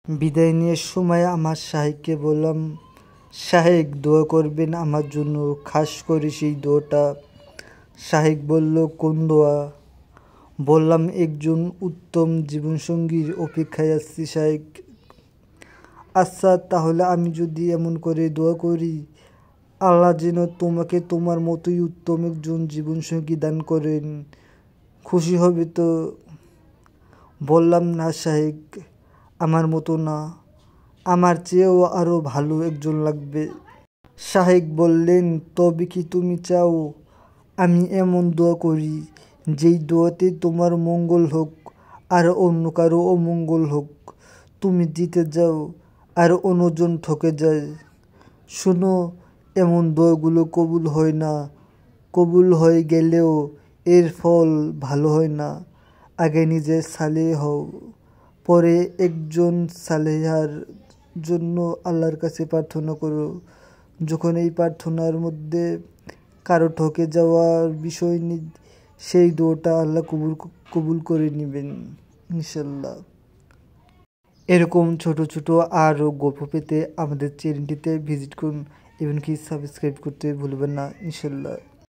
বিদায় নেওয়ার সময় আমার শাহেককে বললাম, শাহেক দোয়া করবেন আমার জন্য, খাস করে সেই দোয়াটা। শাহেক বলল, কোন দোয়া? বললাম, একজন উত্তম জীবনসঙ্গীর অপেক্ষায় আছি শাহেক। আচ্ছা, তাহলে আমি যদি এমন করে দোয়া করি, আল্লাহ যেন তোমাকে তোমার মতোই উত্তম একজন জীবনসঙ্গী দান করেন, খুশি হবে তো? বললাম, না শাহেক, আমার মতো না, আমার চেয়েও আরও ভালো একজন লাগবে। শাহেক বললেন, তবে কি তুমি চাও আমি এমন দোয়া করি যেই দোয়াতে তোমার মঙ্গল হোক আর অন্য কারো অমঙ্গল হোক, তুমি জিতে যাও আর অন্যজন ঠকে যায়? শোনো, এমন দোয়াগুলো কবুল হয় না, কবুল হয়ে গেলেও এর ফল ভালো হয় না। আগে নিজে সালেহ হও, পরে একজন সালেহার জন্য আল্লাহর কাছে প্রার্থনা করো। যখন এই প্রার্থনার মধ্যে কারো ঠকে যাওয়ার বিষয় নেই, সেই দোয়াটা আল্লাহ কবুল করে নেবেন ইনশাল্লাহ। এরকম ছোট ছোট আরও গল্প পেতে আমাদের চ্যানেলটিতে ভিজিট করুন, এমনকি সাবস্ক্রাইব করতে ভুলবেন না ইনশাল্লাহ।